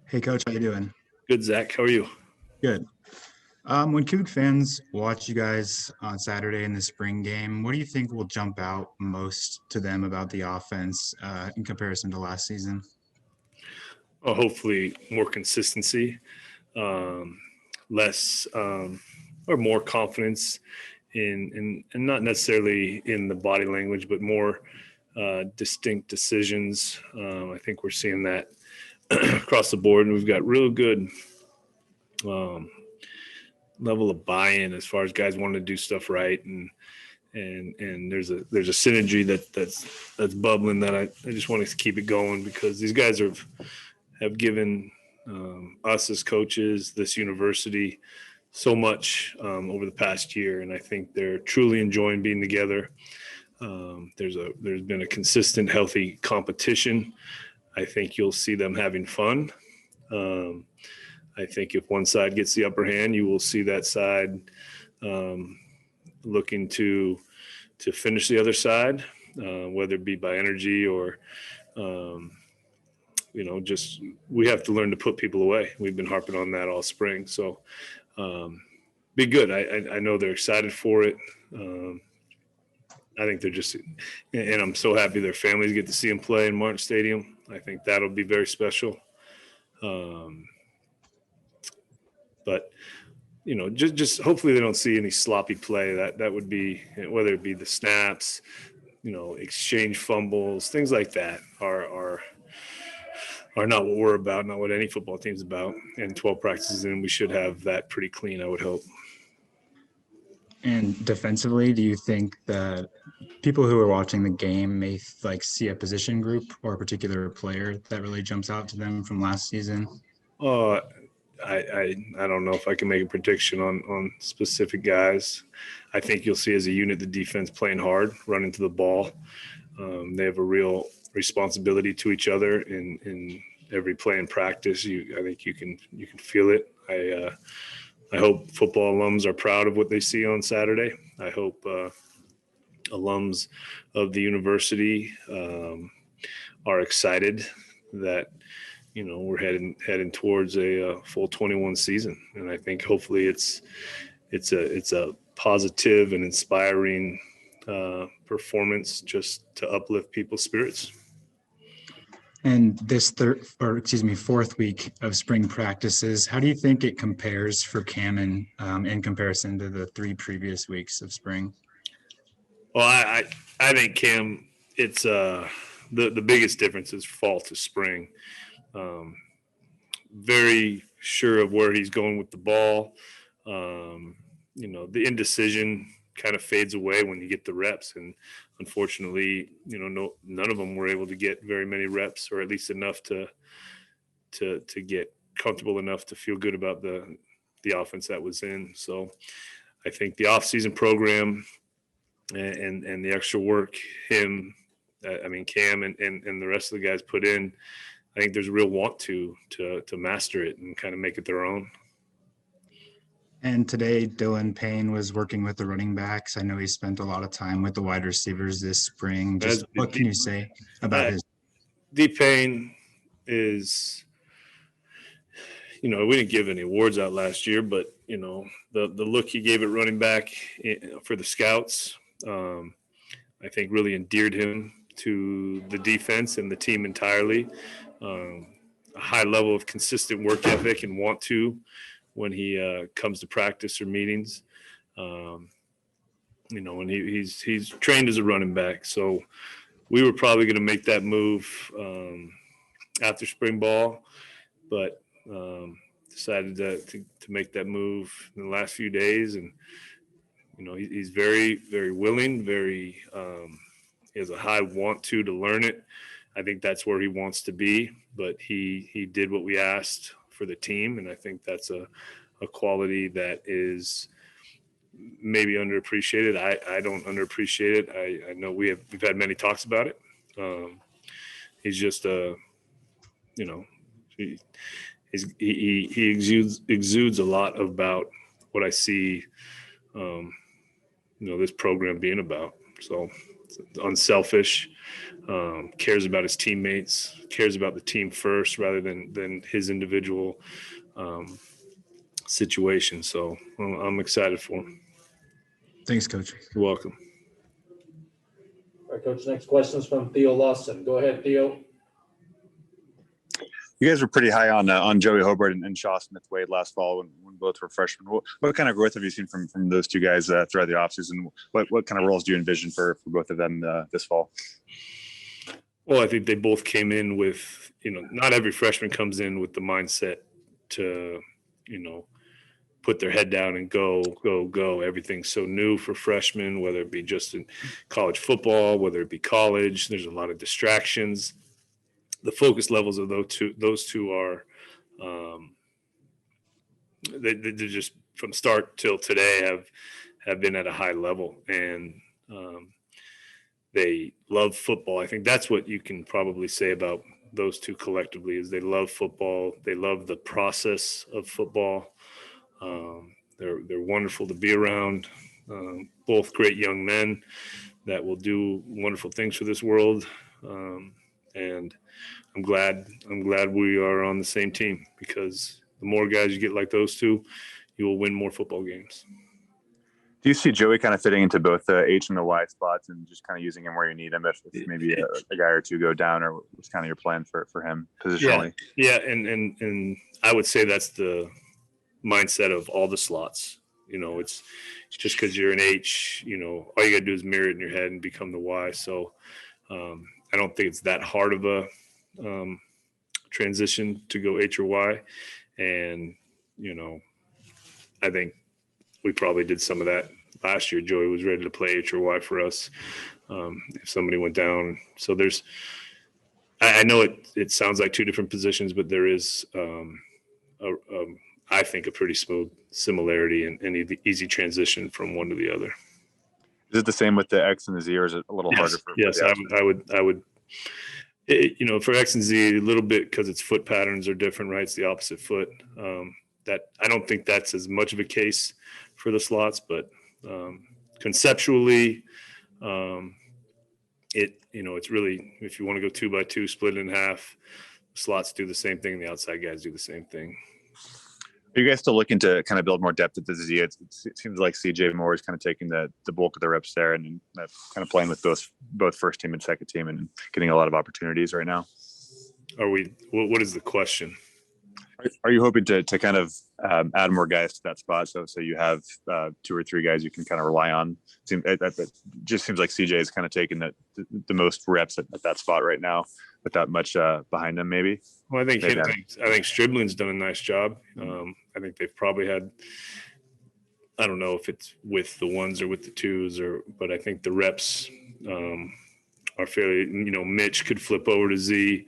Hey, Coach, how you doing? Good, Zach. How are you? Good. When Coug fans watch you guys on Saturday in the spring game, what do you think will jump out most to them about the offense in comparison to last season? Hopefully, more consistency, um, less or more confidence and not necessarily in the body language, but more distinct decisions. I think we're seeing that across the board, and we've got real good um, level of buy-in as far as guys wanting to do stuff right, and there's a synergy that's bubbling that I just want to keep it going because these guys have given us as coaches, this university, so much over the past year, and I think they're truly enjoying being together. There's been a consistent, healthy competition. I think you'll see them having fun. Um, I think if one side gets the upper hand, you will see that side um, looking to finish the other side, whether it be by energy or um, just we have to learn to put people away. We've been harping on that all spring. So be good. I know they're excited for it. I think they're just, and I'm so happy their families get to see them play in Martin Stadium. I think that'll be very special. Um, but just hopefully they don't see any sloppy play. That would be, whether it be the snaps, exchange fumbles, things like that are not what we're about, not what any football team's about. And 12 practices in, we should have that pretty clean, I would hope. And defensively, do you think that people who are watching the game may see a position group or a particular player that really jumps out to them from last season? Uh, I don't know if I can make a prediction on specific guys. I think you'll see as a unit the defense playing hard, running to the ball. They have a real responsibility to each other in every play in practice. I think you can feel it. I hope football alums are proud of what they see on Saturday. I hope alums of the university are excited that we're heading towards a full 21 season, and I think hopefully it's a positive and inspiring performance just to uplift people's spirits. And this fourth week of spring practices, how do you think it compares for Cam in comparison to the 3 previous weeks of spring? Well, I think Cam, it's the biggest difference is fall to spring. Um, Very sure of where he's going with the ball. The indecision kind of fades away when you get the reps, and unfortunately, none of them were able to get very many reps, or at least enough to get comfortable enough to feel good about the offense that was in. So I think the offseason program and the extra work Cam and the rest of the guys put in, I think there's a real want to master it and kind of make it their own. And today, Dylan Payne was working with the running backs. I know he spent a lot of time with the wide receivers this spring. Just what can you say about his? D Payne is, we didn't give any awards out last year, but the look he gave at running back for the scouts, I think really endeared him to the defense and the team entirely. A high level of consistent work ethic and want to when he comes to practice or meetings. And he's trained as a running back. So we were probably going to make that move after spring ball, but decided to make that move in the last few days. And, he's very, very willing, he has a high want to learn it. I think that's where he wants to be, but he did what we asked for the team, and I think that's a quality that is maybe underappreciated. I don't underappreciate it. I know we've had many talks about it. He's just he exudes a lot about what I see this program being about. So unselfish, cares about his teammates, cares about the team first rather than his individual situation. So I'm excited for him. Thanks, Coach. You're welcome. All right, Coach, next question is from Theo Lawson. Go ahead, Theo. You guys were pretty high on Joey Hobart and Shaw Smith-Wade last fall when both were freshmen. What kind of growth have you seen from those two guys throughout the offseason? What kind of roles do you envision for both of them this fall? Well, I think they both came in with, not every freshman comes in with the mindset to, put their head down and go. Everything's so new for freshmen, whether it be just in college football, whether it be college. There's a lot of distractions. The focus levels of those two are they're just from start till today have been at a high level, and they love football. I think that's what you can probably say about those two collectively is they love football. They love the process of football. They're wonderful to be around. Both great young men that will do wonderful things for this world. And I'm glad we are on the same team, because the more guys you get like those two, you will win more football games. Do you see Joey kind of fitting into both the H and the Y spots and just kind of using him where you need him if maybe a guy or two go down, or what's kind of your plan for him positionally? Yeah. And I would say that's the mindset of all the slots. It's just because you're an H, all you got to do is mirror it in your head and become the Y. So I don't think it's that hard of a transition to go H or Y. And, I think we probably did some of that last year. Joey was ready to play H or Y for us if somebody went down. So I know it sounds like two different positions, but there is, I think, a pretty smooth similarity and easy transition from one to the other. Is it the same with the X and the Z, or is it a little harder? Yes, I would. For X and Z, a little bit because its foot patterns are different, right? It's the opposite foot. That I don't think that's as much of a case for the slots, but conceptually, it's really, if you want to go 2x2, split it in half, the slots do the same thing, and the outside guys do the same thing. Are you guys still looking to kind of build more depth at the Z? It seems like CJ Moore is kind of taking the bulk of the reps there and kind of playing with both first team and second team and getting a lot of opportunities right now. What is the question? Are you hoping to kind of add more guys to that spot so you have two or three guys you can kind of rely on? It just seems like CJ is kind of taking the most reps at that spot right now without much behind him, maybe. Well, I think Stribling's done a nice job. I think they've probably had, I don't know if it's with the ones or with the twos, but I think the reps are fairly, Mitch could flip over to Z.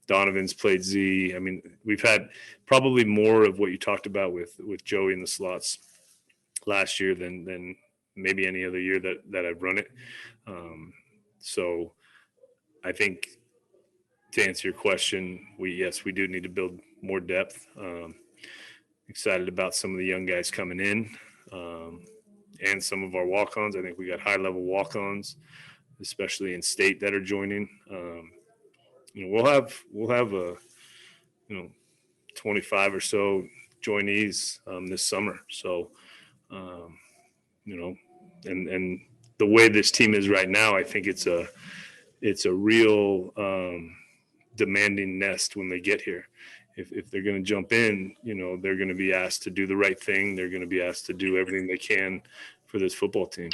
Donovan's played Z. I mean, we've had probably more of what you talked about with Joey in the slots last year than maybe any other year that I've run it. So I think to answer your question, we do need to build more depth. Excited about some of the young guys coming in and some of our walk-ons. I think we got high-level walk-ons, especially in state, that are joining. We'll have a 25 or so joinees this summer. So and the way this team is right now, I think it's a real demanding nest when they get here. If they're going to jump in, they're going to be asked to do the right thing. They're going to be asked to do everything they can for this football team.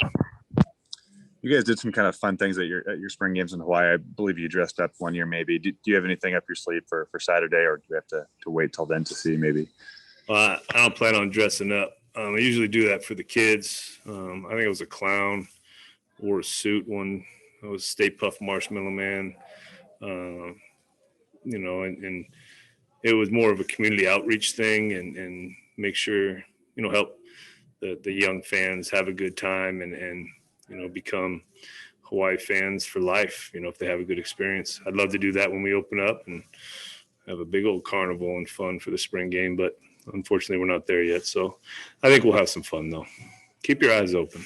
You guys did some kind of fun things at your spring games in Hawaii. I believe you dressed up one year, maybe. Do you have anything up your sleeve for Saturday, or do we have to wait till then to see maybe? I don't plan on dressing up. I usually do that for the kids. I think it was a clown, wore a suit one. I was Stay Puft Marshmallow Man. And it was more of a community outreach thing and make sure, help the young fans have a good time and become Hawaii fans for life, if they have a good experience. I'd love to do that when we open up and have a big old carnival and fun for the spring game, but unfortunately we're not there yet. So I think we'll have some fun though. Keep your eyes open.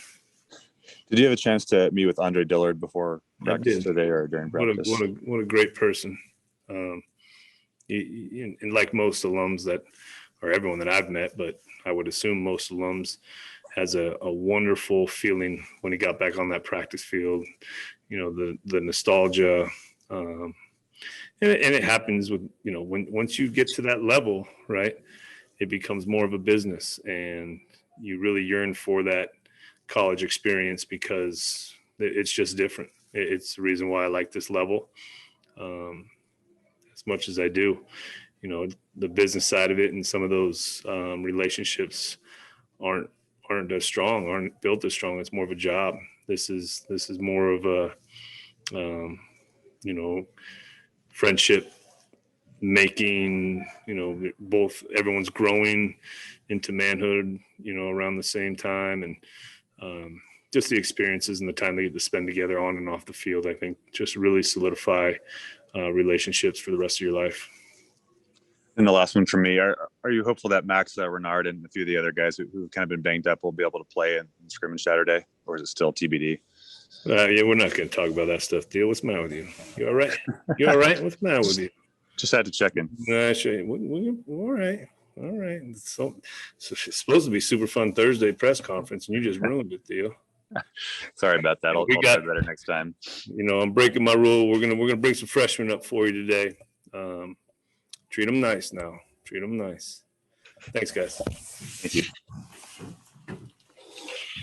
Did you have a chance to meet with Andre Dillard before practice did. today or during practice? What a great person. And like most alums or everyone that I've met, but I would assume most alums, has a wonderful feeling when he got back on that practice field. The nostalgia, and it happens with, once you get to that level, right, it becomes more of a business, and you really yearn for that college experience because it's just different. It's the reason why I like this level as much as I do. The business side of it and some of those relationships aren't as strong, aren't built as strong. It's more of a job. This is more of a friendship making, both everyone's growing into manhood, around the same time. And just the experiences and the time they get to spend together on and off the field, I think just really solidify relationships for the rest of your life. And the last one for me, are you hopeful that Max Renard and a few of the other guys who've kind of been banged up will be able to play in scrimmage Saturday, or is it still TBD? Yeah, we're not going to talk about that stuff, Deal. What's the matter with you? You all right? You all right? What's the matter with you? Just had to check in. No, we're all right. All right. So it's supposed to be super fun Thursday press conference, and you just ruined it, Theo. Sorry about that. I'll try better next time. I'm breaking my rule. We're gonna bring some freshmen up for you today. Treat them nice now. Treat them nice. Thanks, guys. Thank you.